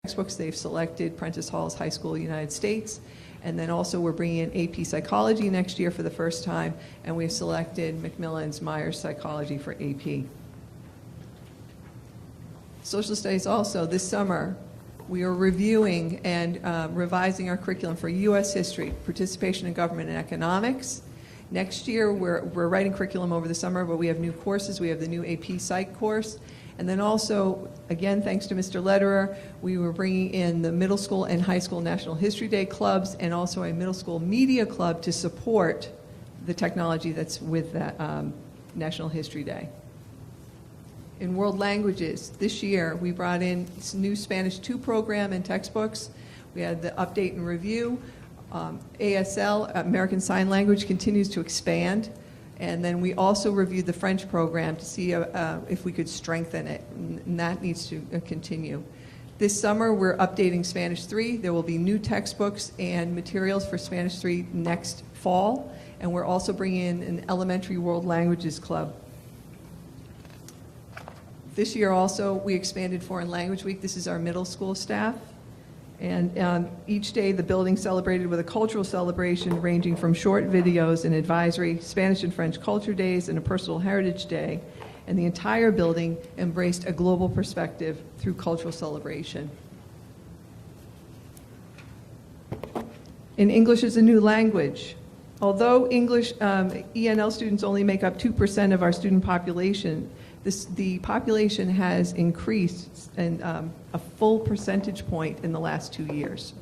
textbooks. They've selected Prentice Hall's High School United States. And then also we're bringing in AP Psychology next year for the first time, and we've selected Macmillan's Myers Psychology for AP. Social Studies also, this summer, we are reviewing and revising our curriculum for U.S. history, participation in government and economics. Next year, we're writing curriculum over the summer, but we have new courses. We have the new AP Psych course. And then also, again, thanks to Mr. Lederer, we were bringing in the middle school and high school National History Day clubs and also a middle school media club to support the technology that's with that National History Day. In world languages, this year we brought in this new Spanish 2 program and textbooks. We had the update and review. ASL, American Sign Language, continues to expand. And then we also reviewed the French program to see if we could strengthen it, and that needs to continue. This summer, we're updating Spanish 3. There will be new textbooks and materials for Spanish 3 next fall, and we're also bringing in an elementary world languages club. This year also, we expanded Foreign Language Week. This is our middle school staff. And each day, the building celebrated with a cultural celebration ranging from short videos and advisory, Spanish and French culture days, and a personal heritage day. And the entire building embraced a global perspective through cultural celebration. In English as a new language, although English ENL students only make up 2% of our student population, the population has increased in a full percentage point in the last 2 years.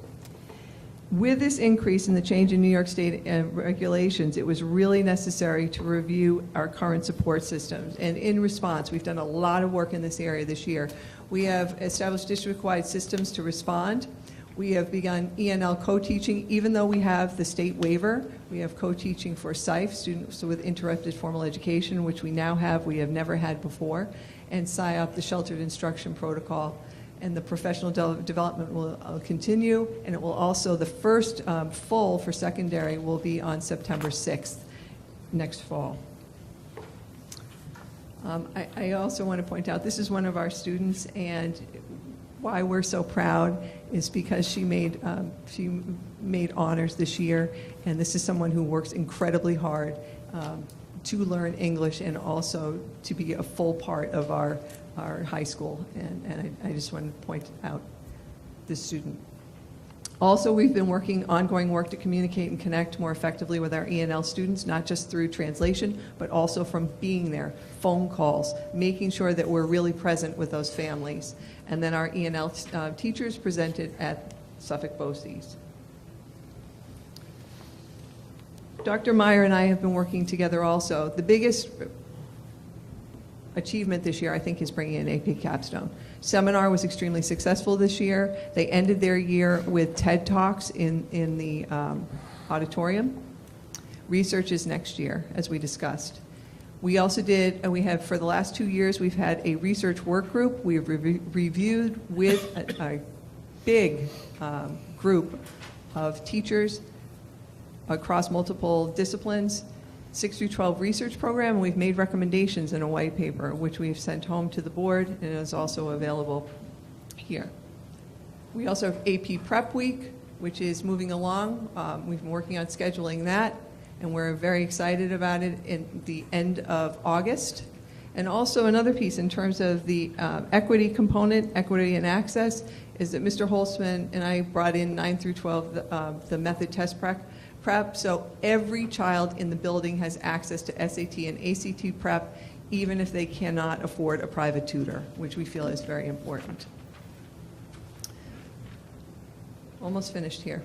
With this increase in the change in New York State regulations, it was really necessary to review our current support systems. And in response, we've done a lot of work in this area this year. We have established district-wide systems to respond. We have begun ENL co-teaching, even though we have the state waiver. We have co-teaching for SIFE, students with interrupted formal education, which we now have, we have never had before, and SIOP, the sheltered instruction protocol. And the professional development will continue, and it will also, the first full for secondary will be on September 6th, next fall. I also want to point out, this is one of our students, and why we're so proud is because she made honors this year, and this is someone who works incredibly hard to learn English and also to be a full part of our high school, and I just want to point out this student. Also, we've been ongoing work to communicate and connect more effectively with our ENL students, not just through translation, but also from being there, phone calls, making sure that we're really present with those families. And then our ENL teachers presented at Suffolk BOCES. Dr. Meyer and I have been working together also. The biggest achievement this year, I think, is bringing in AP Capstone. Seminar was extremely successful this year. They ended their year with TED Talks in the auditorium. Research is next year, as we discussed. We also did, and we have for the last 2 years, we've had a research work group. We have reviewed with a big group of teachers across multiple disciplines, 6 through 12 research program, and we've made recommendations in a white paper, which we've sent home to the board and is also available here. We also have AP Prep Week, which is moving along. We've been working on scheduling that, and we're very excited about it in the end of August. And also another piece in terms of the equity component, equity and access, is that Mr. Holtzman and I brought in 9 through 12 the method test prep, so every child in the building has access to SAT and ACT prep, even if they cannot afford a private tutor, which we feel is very important. Almost finished here.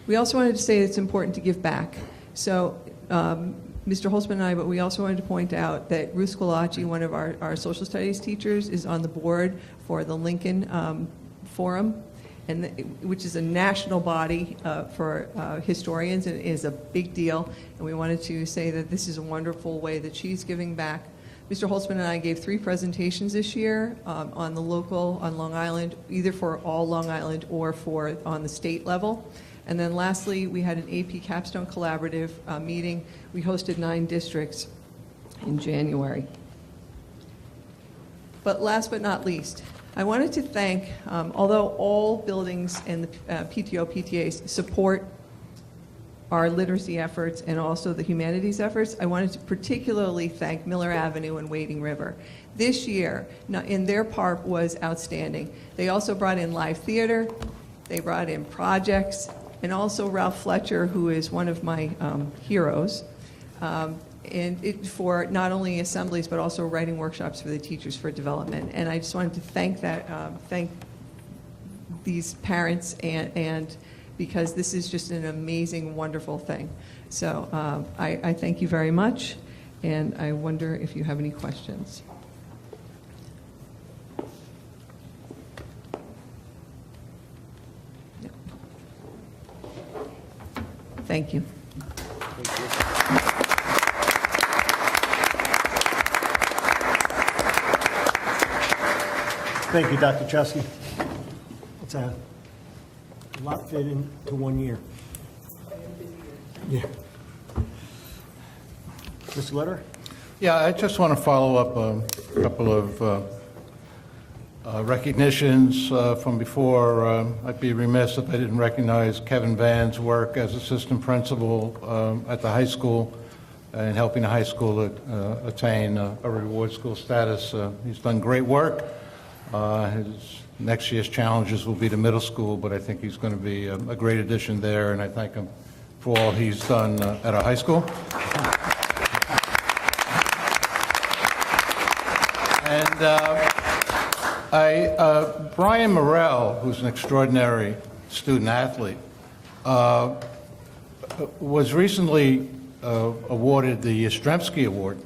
We also wanted to say it's important to give back. So Mr. Holtzman and I, but we also wanted to point out that Ruth Squillaci, one of our social studies teachers, is on the board for the Lincoln Forum, which is a national body for historians, and is a big deal. And we wanted to say that this is a wonderful way that she's giving back. Mr. Holtzman and I gave 3 presentations this year on Long Island, either for all Long Island or on the state level. And then lastly, we had an AP Capstone Collaborative meeting. We hosted 9 districts in January. But last but not least, I wanted to thank, although all buildings and the PTO, PTAs support our literacy efforts and also the humanities efforts, I wanted to particularly thank Miller Avenue and Wading River. This year, in their part was outstanding. They also brought in live theater, they brought in projects, and also Ralph Fletcher, who is one of my heroes, for not only assemblies but also writing workshops for the teachers for development. And I just wanted to thank these parents and because this is just an amazing, wonderful thing. So I thank you very much, and I wonder if you have any questions. No. Thank you. Thank you, Dr. Chesky. It's a lot fit into 1 year. Yeah. Mr. Letter? Yeah, I just want to follow up a couple of recognitions from before. I'd be remiss if I didn't recognize Kevin Van's work as assistant principal at the high school and helping the high school attain a reward school status. He's done great work. His next year's challenges will be the middle school, but I think he's going to be a great addition there, and I thank him for all he's done at our high school. And Brian Morrell, who's an extraordinary student athlete, was recently awarded the Yastrzemski Award,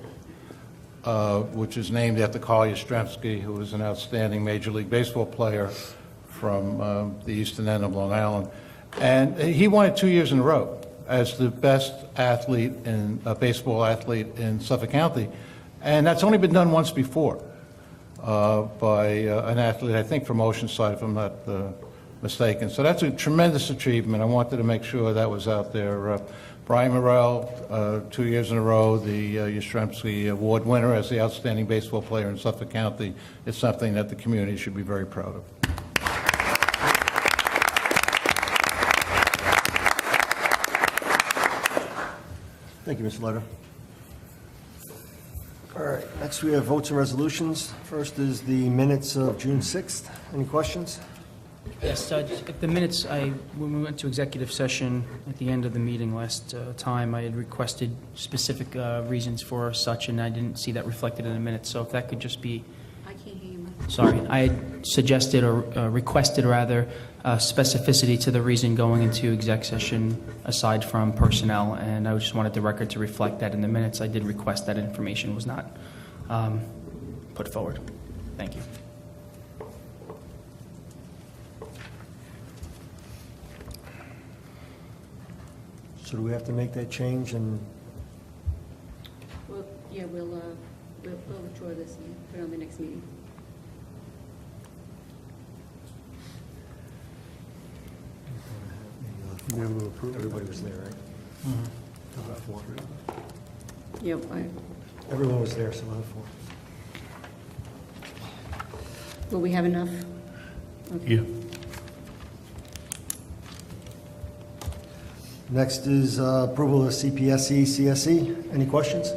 which is named after Carl Yastrzemski, who was an outstanding Major League Baseball player from the eastern end of Long Island. And he won it 2 years in a row as the best athlete in baseball athlete in Suffolk County. And that's only been done once before by an athlete, I think from Oceanside, if I'm not mistaken. So that's a tremendous achievement. I wanted to make sure that was out there. Brian Morrell, 2 years in a row, the Yastrzemski Award winner as the outstanding baseball player in Suffolk County. It's something that the community should be very proud of. Thank you, Mr. Letter. All right, next we have votes and resolutions. First is the minutes of June 6th. Any questions? Yes, the minutes, when we went to executive session at the end of the meeting last time, I had requested specific reasons for such, and I didn't see that reflected in the minutes. So if that could just be... I can't hear you, Mike. Sorry. I had suggested, or requested rather, specificity to the reason going into exec session aside from personnel, and I just wanted the record to reflect that in the minutes. I did request that information was not put forward. Thank you. So do we have to make that change? And Well, yeah, we'll withdraw this and put it on the next meeting. everybody was there, right? About four. Yep, Everyone was there, so we'll have four. will we have enough? Okay. Yeah. Next is approval of CPSE, CSE. Any questions?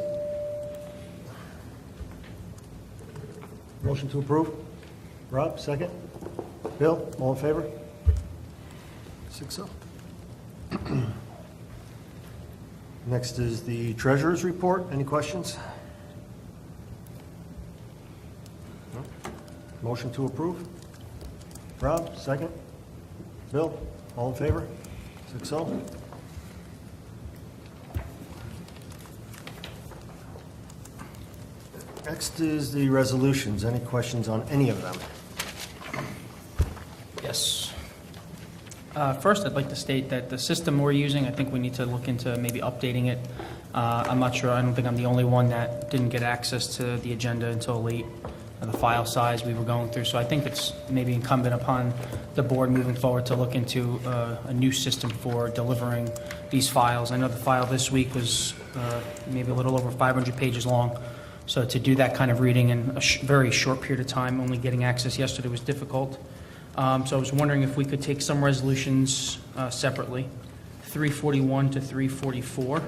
Motion to approve. Rob, second. Bill, all in favor? 6-0. Next is the treasurer's report. Any questions? No? Motion to approve. Rob, second. Bill, all in favor? 6-0. Next is the resolutions. Any questions on any of them? Yes. First, I'd like to state that the system we're using, I think we need to look into maybe updating it. I'm not sure, I don't think I'm the only one that didn't get access to the agenda until late, the file size we were going through. So I think it's maybe incumbent upon the board moving forward to look into a new system for delivering these files. I know the file this week was maybe a little over 500 pages long. So to do that kind of reading in a very short period of time, only getting access yesterday was difficult. So I was wondering if we could take some resolutions separately, 341 to 344.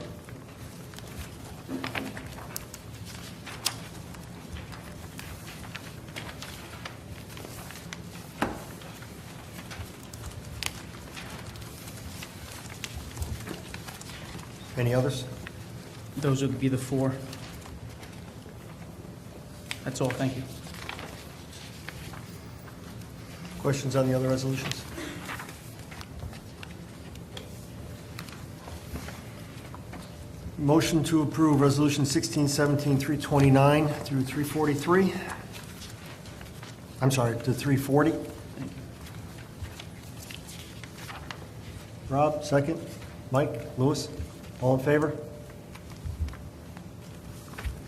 Any others? Those would be the four. That's all, thank you. Questions on the other resolutions? Motion to approve Resolution 1617-329 through 343. I'm sorry, to 340. Rob, second. Mike, Louis, all in favor?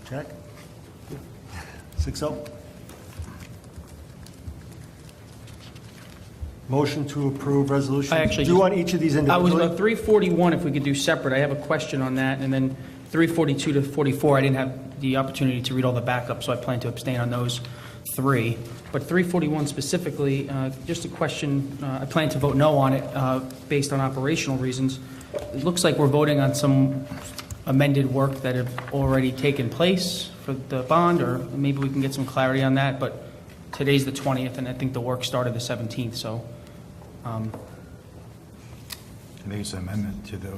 Jack? 6-0. Motion to approve resolution. I actually Do on each of these I was individually? about 341, if we could do separate. I have a question on that, and then 342 to 44, I didn't have the opportunity to read all the backup, so I plan to abstain on those three. But 341 specifically, just a question, I plan to vote no on it based on operational reasons. It looks like we're voting on some amended work that have already taken place for the bond, or maybe we can get some clarity on that, but today's the 20th, and I think the work started the 17th, so. I think it's an amendment to the,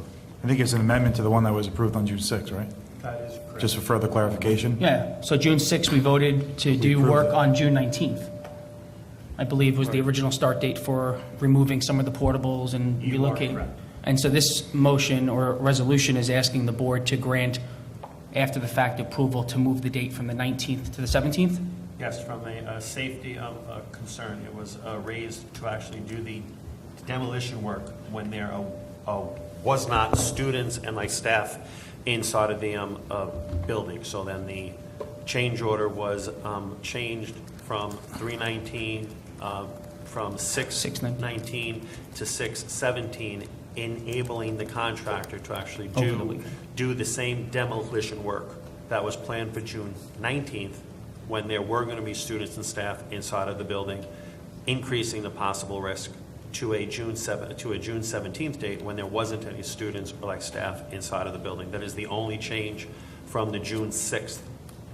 I think it's an amendment to the one that was approved on June 6th, right? That is correct. Just for further clarification? Yeah, so June 6th, we voted to do approved work it. on June 19th. I believe was the original start date for removing some of the portables and relocating. And so this motion or resolution is asking the board to grant after-the-fact approval to move the date from the 19th to the 17th? Yes, from a safety concern, it was raised to actually do the demolition work when there was not students and like staff inside of the building. So then the change order was changed from 319, from 619 to 617, enabling the contractor to actually do the same demolition work that was planned for June 19th, when there were going to be students and staff inside of the building, increasing the possible risk to a June 17th date when there wasn't any students or like staff inside of the building. That is the only change from the June 6th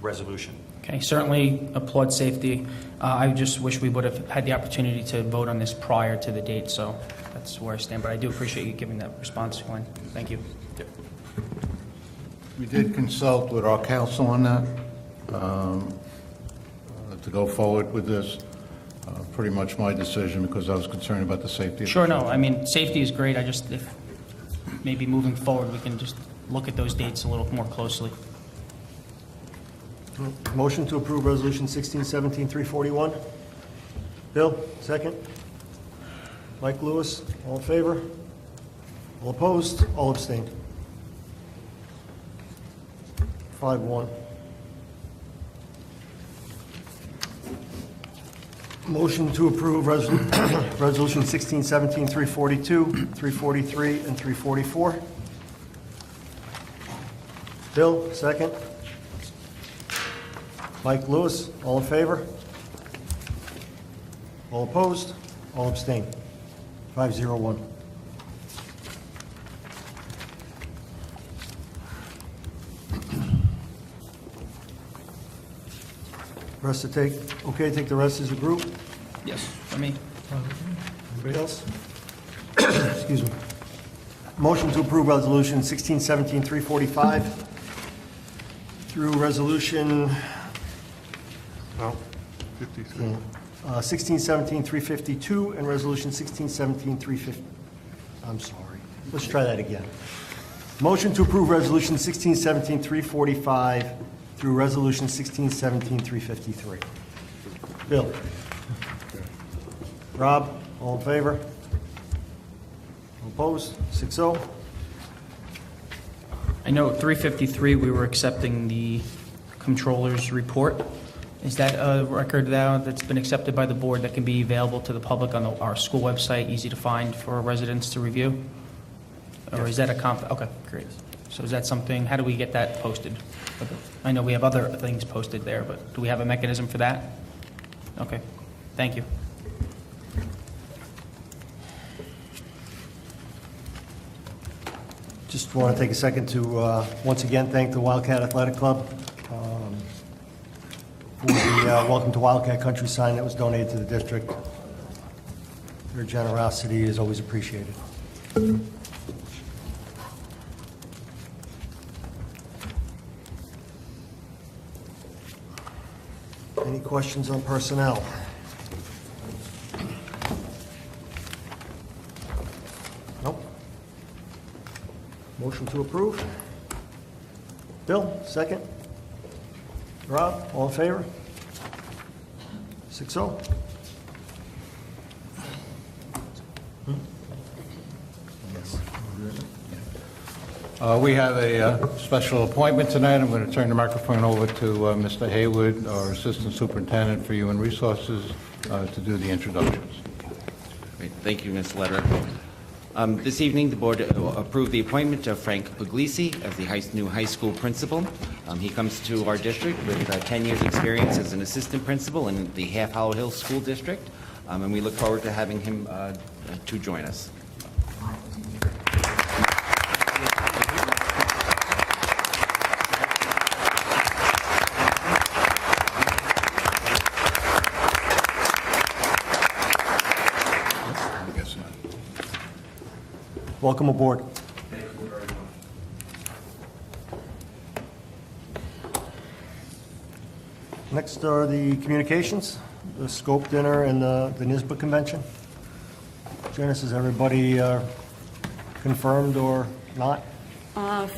resolution. Okay, certainly applaud safety. I just wish we would have had the opportunity to vote on this prior to the date, so that's where I stand. But I do appreciate you giving that response, Glenn. Thank you. We did consult with our counsel on that, to go forward with this. Pretty much my decision because I was concerned about the safety. Sure, no, I mean, safety is great. I just, if maybe moving forward, we can just look at those dates a little more closely. Motion to approve Resolution 1617-341. Bill, second. Mike, Lewis, all in favor? All opposed? All abstained? 5-1. Motion to approve Resolution 1617-342, 343, and 344. Bill, second. Mike, Lewis, all in favor? All opposed? All abstained? 5-0-1. Rest to take, okay, take the rest as a group? Yes, for me. Anybody else? Excuse me. Motion to approve Resolution 1617-345 through Resolution 1617-352 and Resolution 1617-350. I'm sorry. Let's try that again. Motion to approve Resolution 1617-345 through Resolution 1617-353. Bill? Rob, all in favor? All opposed? 6-0. I know at 353, we were accepting the controller's report. Is that a record now that's been accepted by the board that can be available to the public on our school website, easy to find for residents to review? Or is that a okay, great. So is that something, how do we get that posted? I know we have other things posted there, but do we have a mechanism for that? Okay, thank you. Just want to take a second to once again thank the Wildcat Athletic Club for the Welcome to Wildcat Country sign that was donated to the district. Their generosity is always appreciated. Any questions on personnel? Nope. Motion to approve? Bill, second? Rob, all in favor? 6-0. Yes. We have a special appointment tonight. I'm going to turn the microphone over to Mr. Haywood, our Assistant Superintendent for Human Resources, to do the introductions. Great. Thank you, Ms. Lederer. This evening, the board approved the appointment of Frank Puglisi as the new high school principal. He comes to our district with 10 years' experience as an assistant principal in the Half Hollow Hills School District, and we look forward to having him to join us. Welcome aboard. Next are the communications, the scope dinner and the NISBA convention. Janice, is everybody confirmed or not?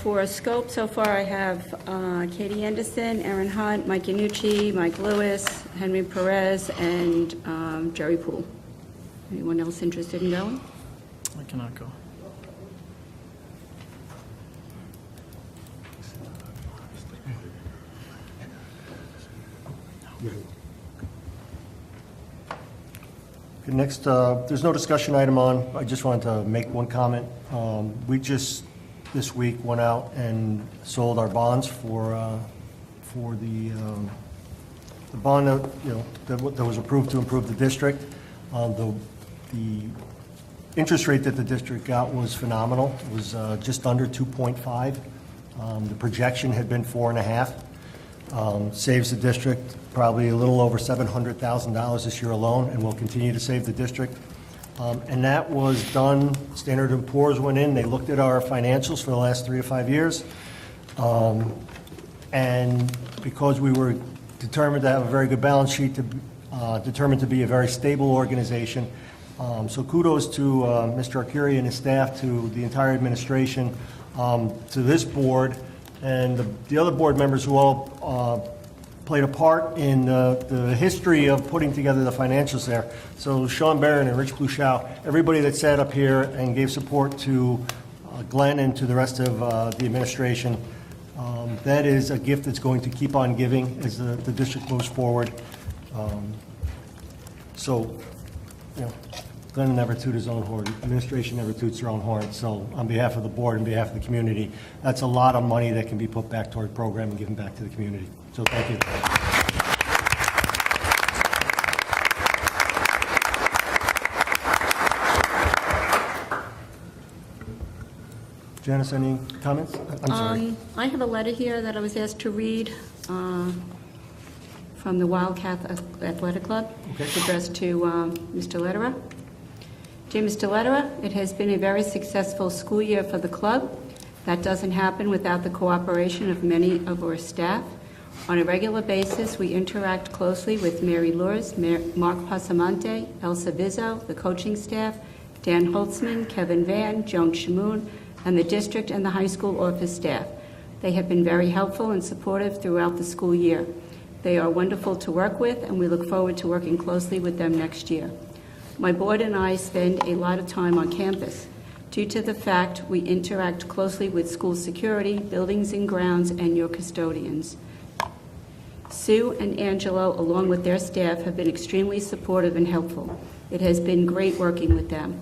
For scope, so far I have Katie Anderson, Aaron Hunt, Mike Yanucci, Mike Lewis, Henry Perez, and Jerry Poole. Anyone else interested in going? I cannot go. Okay, next, there's no discussion item on. I just wanted to make one comment. We just, this week, went out and sold our bonds for the bond that, that was approved to improve the district. The interest rate that the district got was phenomenal. It was just under 2.5. The projection had been 4.5. Saves the district probably a little over $700,000 this year alone, and will continue to save the district. And that was done, Standard & Poor's went in, they looked at our financials for the last 3 to 5 years. And because we were determined to have a very good balance sheet, determined to be a very stable organization. So kudos to Mr. Arcuri and his staff, to the entire administration, to this board, and the other board members who all played a part in the history of putting together the financials there. So Sean Barron and Rich Bluchow, everybody that sat up here and gave support to Glenn and to the rest of the administration, that is a gift that's going to keep on giving as the district moves forward. So, Glenn never tooted his own horn. Administration never toots their own horn. So on behalf of the board and behalf of the community, that's a lot of money that can be put back toward the program and given back to the community. So thank you. Janice, any comments? I'm sorry. I have a letter here that I was asked to read from the Wildcat Athletic Club. Okay. It's addressed to Mr. Lederer. Dear Mr. Lederer, it has been a very successful school year for the club. That doesn't happen without the cooperation of many of our staff. On a regular basis, we interact closely with Mary Lures, Mark Pasamante, Elsa Vizzo, the coaching staff, Dan Holtzman, Kevin Van, Joan Shamoon, and the district and the high school office staff. They have been very helpful and supportive throughout the school year. They are wonderful to work with, and we look forward to working closely with them next year. My board and I spend a lot of time on campus. Due to the fact we interact closely with school security, buildings and grounds, and your custodians. Sue and Angelo, along with their staff, have been extremely supportive and helpful. It has been great working with them.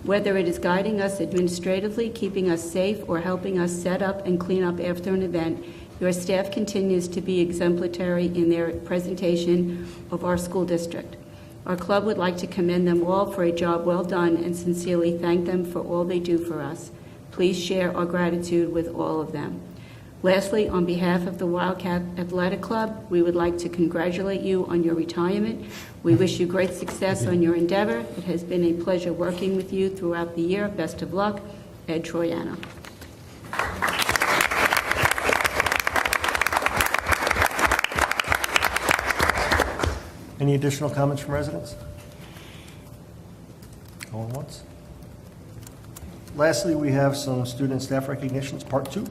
Whether it is guiding us administratively, keeping us safe, or helping us set up and clean up after an event, your staff continues to be exemplary in their presentation of our school district. Our club would like to commend them all for a job well done and sincerely thank them for all they do for us. Please share our gratitude with all of them. Lastly, on behalf of the Wildcat Athletic Club, we would like to congratulate you on your retirement. We wish you great success on your endeavor. It has been a pleasure working with you throughout the year. Best of luck, Ed Troiano. Any additional comments from residents? Going once? Lastly, we have some student and staff recognitions, part 2.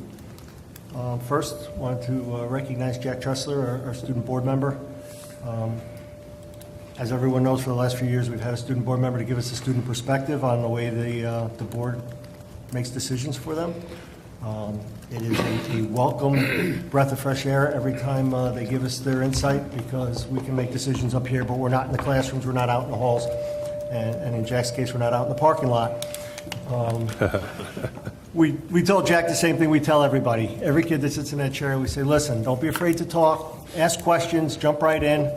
First, wanted to recognize Jack Tressler, our student board member. As everyone knows, for the last few years, we've had a student board member to give us a student perspective on the way the board makes decisions for them. It is a welcome breath of fresh air every time they give us their insight, because we can make decisions up here, but we're not in the classrooms, we're not out in the halls, and in Jack's case, we're not out in the parking lot. We told Jack the same thing we tell everybody. Every kid that sits in that chair, we say, listen, don't be afraid to talk, ask questions, jump right in.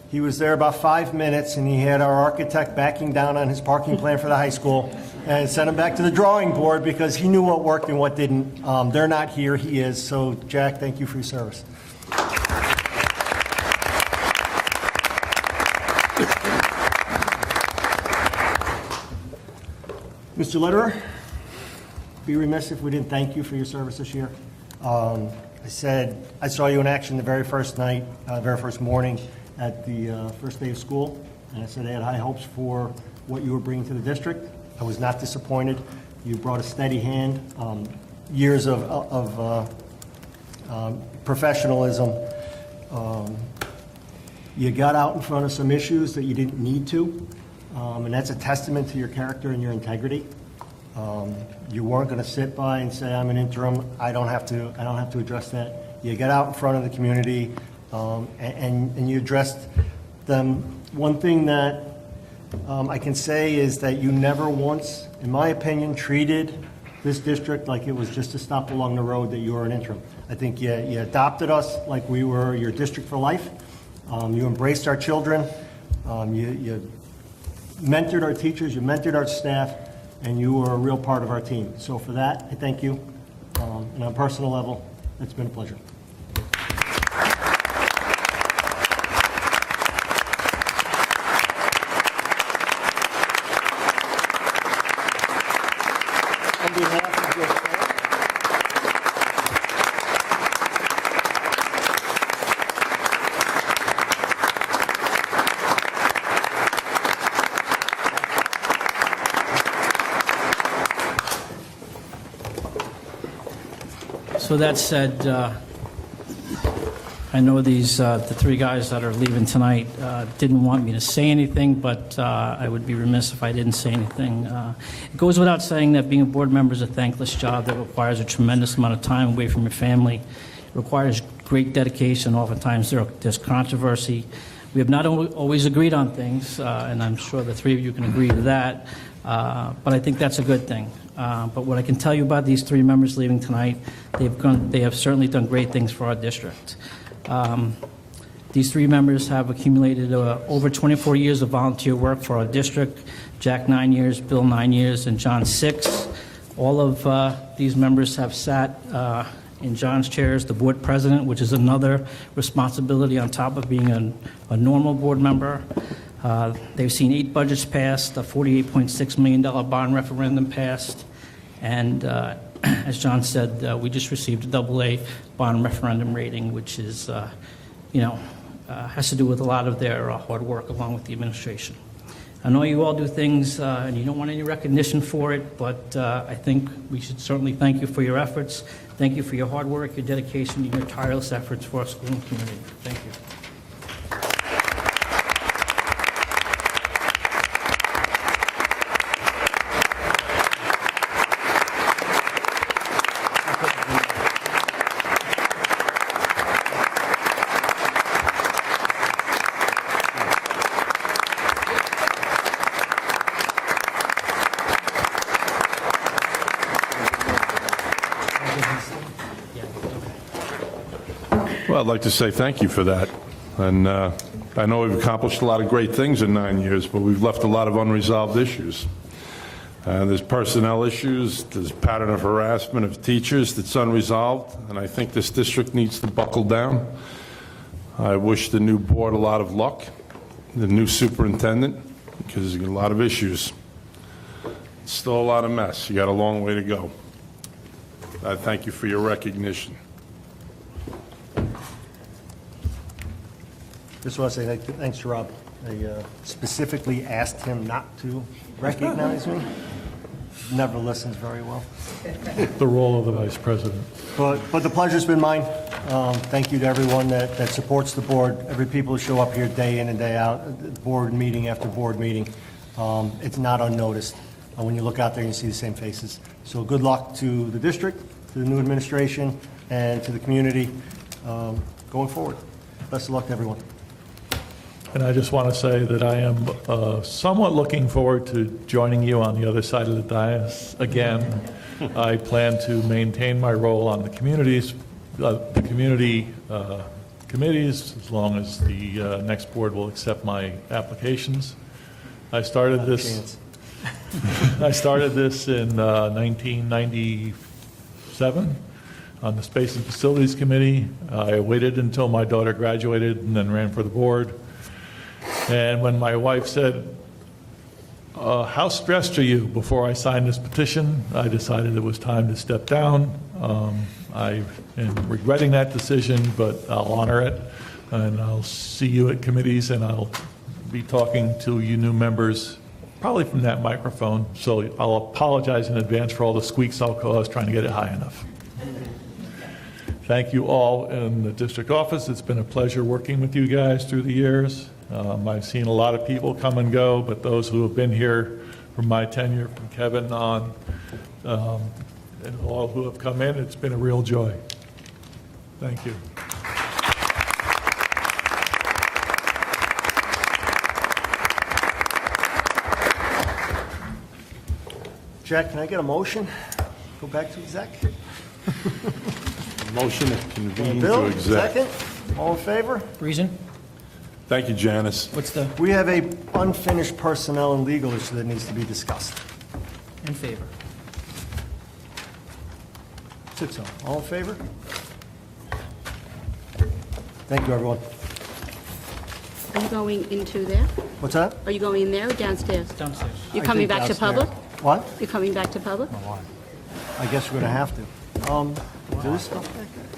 He was there about 5 minutes, and he had our architect backing down on his parking plan for the high school and sent him back to the drawing board because he knew what worked and what didn't. They're not here, he is. So, Jack, thank you for your service. Mr. Litterer, be remiss if we didn't thank you for your service this year. I said I saw you in action the very first night, very first morning at the first day of school, and I said I had high hopes for what you were bringing to the district. I was not disappointed. You brought a steady hand, years of professionalism. You got out in front of some issues that you didn't need to, and that's a testament to your character and your integrity. You weren't going to sit by and say, "I'm an interim. I don't have to address that." You got out in front of the community, and you addressed them. One thing that I can say is that you never once, in my opinion, treated this district like it was just a stop along the road that you were an interim. I think you adopted us like we were your district for life. You embraced our children. You mentored our teachers. You mentored our staff. And you were a real part of our team. So for that, I thank you. And on a personal level, it's been a pleasure. On behalf of your staff, So that said, I know the three guys that are leaving tonight didn't want me to say anything, but I would be remiss if I didn't say anything. It goes without saying that being a board member is a thankless job that requires a tremendous amount of time away from your family. It requires great dedication. Oftentimes there's controversy. We have not always agreed on things, and I'm sure the three of you can agree to that, but I think that's a good thing. But what I can tell you about these three members leaving tonight, they have certainly done great things for our district. These three members have accumulated over 24 years of volunteer work for our district. Jack 9 years, Bill 9 years, and John 6. All of these members have sat in John's chair as the board president, which is another responsibility on top of being a normal board member. They've seen 8 budgets passed, a $48.6 million bond referendum passed, and as John said, we just received a AA bond referendum rating, which is, has to do with a lot of their hard work along with the administration. I know you all do things and you don't want any recognition for it, but I think we should certainly thank you for your efforts. Thank you for your hard work, your dedication, and your tireless efforts for our school and community. Thank you. Well, I'd like to say thank you for that. And I know we've accomplished a lot of great things in 9 years, but we've left a lot of unresolved issues. There's personnel issues, there's pattern of harassment of teachers that's unresolved, and I think this district needs to buckle down. I wish the new board a lot of luck, the new superintendent, because there's a lot of issues. It's still a lot of mess. You got a long way to go. I thank you for your recognition. Just want to say thanks to Rob. I specifically asked him not to recognize me. Never listens very well. The role of the vice president. But the pleasure's been mine. Thank you to everyone that supports the board, every people who show up here day in and day out, board meeting after board meeting. It's not unnoticed. When you look out there, you see the same faces. So good luck to the district, to the new administration, and to the community going forward. Best of luck to everyone. And I just want to say that I am somewhat looking forward to joining you on the other side of the dais again. I plan to maintain my role on the community committees, as long as the next board will accept my applications. I started this in 1997 on the Space and Facilities Committee. I waited until my daughter graduated and then ran for the board. And when my wife said, how stressed are you, before I signed this petition, I decided it was time to step down. I am regretting that decision, but I'll honor it. And I'll see you at committees, and I'll be talking to you new members, probably from that microphone. So I'll apologize in advance for all the squeaks I'll cause trying to get it high enough. Thank you all in the district office. It's been a pleasure working with you guys through the years. I've seen a lot of people come and go, but those who have been here from my tenure, from Kevin on, and all who have come in, it's been a real joy. Thank you. Jack, can I get a motion? Go back to exec? Motion to convene Bill, to exec. second? All in favor? Reason? Thank you, Janice. What's the, We have a unfinished personnel and legal issue that needs to be discussed. in favor? 6-0. All in favor? Thank you, everyone. Are you going into there? What's that? Are you going in there or downstairs? Downstairs. You're I coming think back to downstairs. public? What? You're coming back to public? I guess we're going to have to. Do this stuff back there?